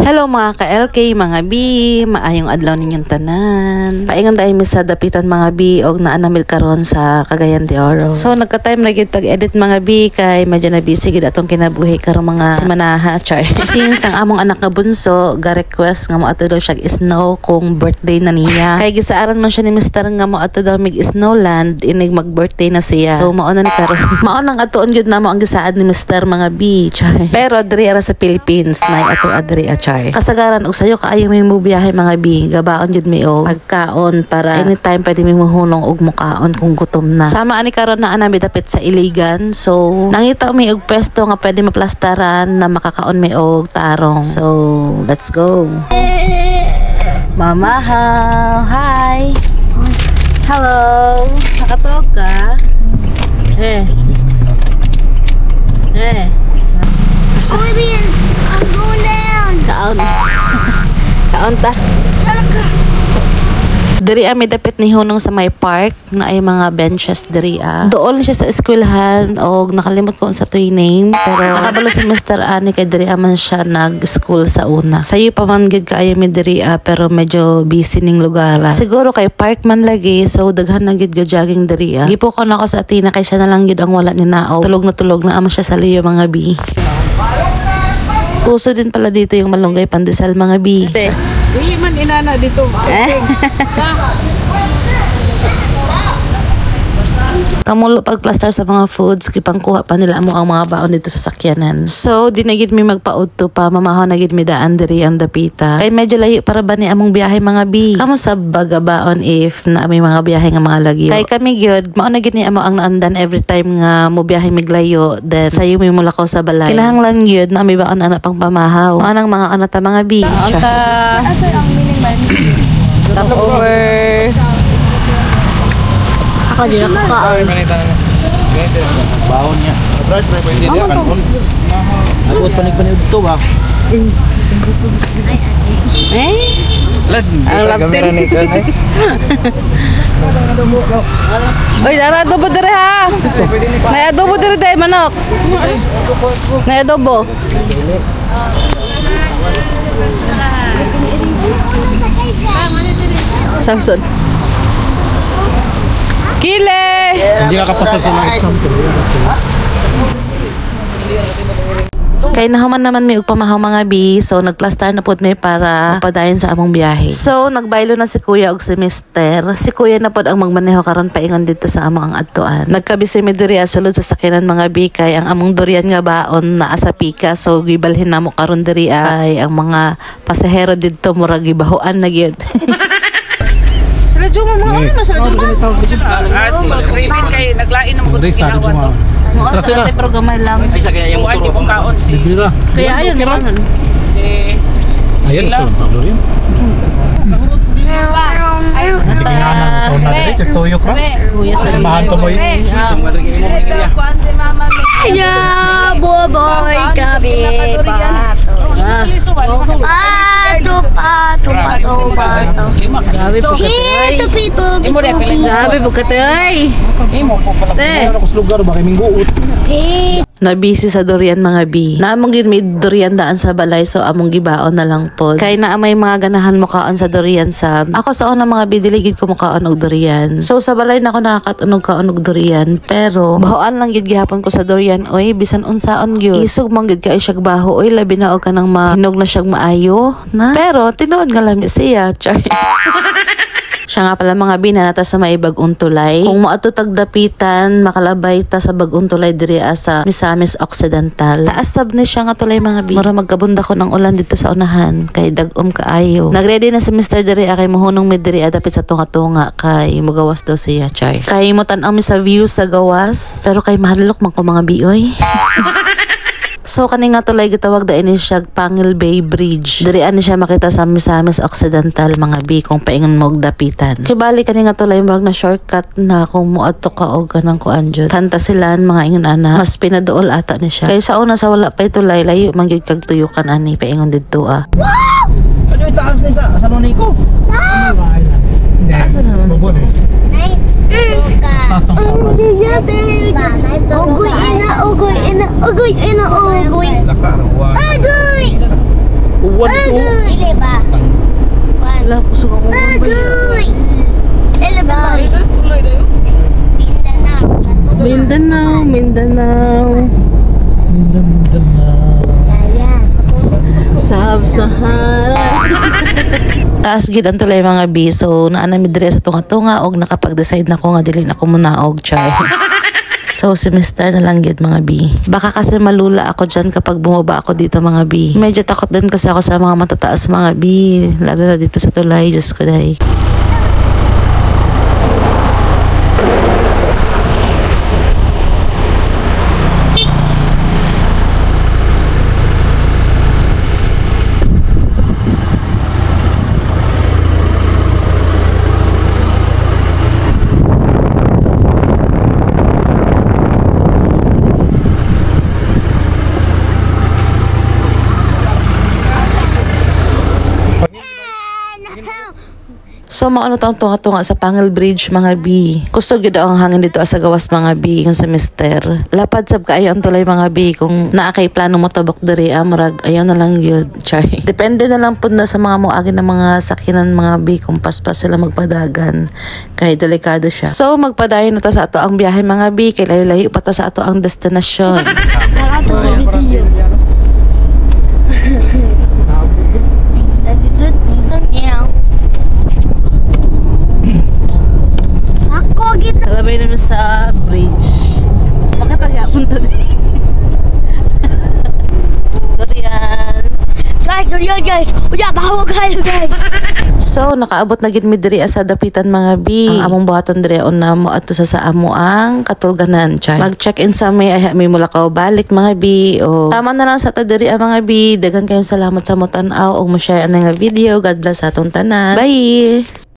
Hello mga ka-LK, mga B, maayong adlaw ninyong tanan. Paingon dahil mi sa dapitan mga B og naa namil karon sa Cagayan de Oro. So nagka-time ra gyud tag-edit mga B kay medyo na busy gid atong kinabuhi karon mga semanaha char. Since ang among anak nga bunso ga-request nga moadto daw siya snow kung birthday na niya. Kay gisaaran man siya ni Mr. nga moadto daw mig Snowland inig mag-birthday na siya. So mao na ni karon. Mao nang atuon gyud namo ang gisaad ni Mr. mga B char. Pero diri ra sa Philippines na ato adri char. Kasagaran og sayo kaayo may mubiyahe mga B, gabaon jud mi og pagkaon para anytime pwede mi mohunong og mukaon kung gutom na. Sama ani karon na ana dapit sa Iligan. So nangita mi og pwesto nga pwede maplastaran na makakaon mi og tarong. So let's go. Mama, hi. Hello. Nakatog ka? I'm going down. Kaon ta. Diri may dapit ni hunong sa may park na ay mga benches diri Doon siya sa eskwelahan og nakalimot ko sa toy name pero nakabalo si Mr. Ani kay diri man siya nag-school sa una. Sayo pa man gid kaayo mi diri pero medyo busy ning lugar. Siguro kay park man lagi so daghan na gid jogging diri Gipo ko na ako sa Atina kay siya na lang gid ang wala ni Nao. Tulog na ama siya sa liyo mga B. Puso din pala dito yung malunggay pandesal mga B. Dili man inana dito. Kamulo pagplaster sa mga foods, kipangkuha pa nila mo ang mga baon dito sa sakyanan. So, di na gid mi magpaudto pa, mamahaw na gid mi daan diri ang dapita. Kay medyo layo para ba ni among biyahe mga B. Kamo sa bagabaon if na may mga biyahe nga mga lagyo. Kay kami gyud, mao na gid ni amo ang naandan every time nga mo biyahe mig layo, then sayo mi mulakaw sa balay. Kinahanglan gyud na may baon ana pang pamahaw. Mao nang mga anata mga B. Asa ang meaning ba? Stop over. Ako din ako kaon. Baon niya. Pwede dia kan pun. Abot panig-panig to ba? Lad. Ang laptin ni kan. Oy, dara adobo dire ha. Nay adobo dire day manok. Nay adobo. Samson. Kile! Hindi ka kapasal sa mga example. Kay nahuman naman may ugpamahaw mga B, so nagplastar na pod may para padayon sa among biyahe. So nagbaylo na si Kuya og si Mister. Si Kuya na pod ang magmaneho karon paingon dito sa among ang adtuan. Nagkabisi mi diri sulod sa sakyanan mga B kay ang among durian nga baon naa sa pika, so gibalhin namo karon diri ay ang mga pasahero didto murag gibahoan na gyud. Juma mga ano na sila Si Raven kay naglain ng mga ginawa to. Mo sa ate programa lang. Ay sa kaya yung motor kung kaon si. Kaya ayun karon. Si Ayan sa Pablo rin. Sa una dali tutuyok ra. Kuya sa Bahan to mo yun. Ya, boboy kami pato. Pato. Grabe po katay. Pito. Grabe po katay. imo po pala. Ano ko sa lugar ba kay mingguot. Nabisi sa durian mga B. Naamong gid may durian daan sa balay so among gibaon na lang pod. Kay naa may mga ganahan mo kaon sa durian sa. Ako sa una mga B dili gid ko mukaon og durian. So sa balay na ako nakakatunog kaon og durian pero bahoan lang gid gihapon ko sa durian oy bisan unsaon gyud. Isog man gid kay siya baho oy labi na og kanang mahinog na siya maayo na. Pero tinuod nga lami siya. Char. Siya nga pala mga binanata sa may bagong tulay. Kung moadto tagdapitan, makalabay ta sa bagong tulay diri sa Misamis Occidental. Taas tab ni siya nga tulay mga bi. Mura magkabunda ko ng ulan dito sa unahan kay dagom kaayo. Nagready na si Mr. diri kay mohunong mi diri dapit sa tunga-tunga kay mugawas daw siya char. Kay mo tan-aw mi sa view sa gawas, pero kay mahalok man ko mga bioy. So kani nga tulay gitawag da ini siya Pangil Bay Bridge. Diri ani siya makita sa Misamis Occidental mga B kung paingon mo og dapitan. Kay bali kani nga tulay murag na shortcut na kung moadto ka og kanang kuan jud. Fantasilan mga ingon ana, mas pinaduol ata ni siya. Kay sa una sa wala pa tulay layo man gyud kag tuyukan ani paingon didto Ano yung taas ni sa ni ko? Hindi. Bubon eh. Taas tong sabag. Ogoy ina. 1, 2. Dili ba? Wala ko sa kong Agoy! Dili ba? Tuloy na yun. Mindanao. Mindanao. Ayan. Sub-Sahara. Taas gid ang tulay mga B. So naanami dire sa tunga-tunga og nakapag-decide na ko nga dili na ko munaog char. So semester na lang gid mga B. Baka kasi malula ako dyan kapag bumaba ako dito mga B. Medyo takot din kasi ako sa mga matataas mga B. Lalo na dito sa tulay. Diyos ko dahi. So maano taong tunga-tunga sa Pangil Bridge mga B. Gusto gyud ang hangin dito sa gawas mga B yung semester. Lapad sab kaayo ang tulay mga B kung naa kay plano mo tabok diri murag ayaw na lang gyud. Char. Depende na lang pud na sa mga moagi ng mga sakinan mga B kung paspas sila magpadagan. Kay delikado siya. So magpadayon na ta sa ato ang biyahe mga B kay layo-layo pa ta sa ato ang destinasyon. Nakato sa video. Ako kita. Talabay namin sa bridge. Bakit punta din? Durian. Guys, durian guys. Uya, bahawa kayo guys. So, nakaabot na gid mi diri sa dapitan mga B. Ang among buhaton diri on na mo adto sa amo ang Katulganan. Char. Mag-check-in sa may Mulakaw balik mga B. O tama na lang sa ta diri mga B. Daghang kayong salamat sa mo tan-aw og mo share ang nga video. God bless sa atong tanan. Bye.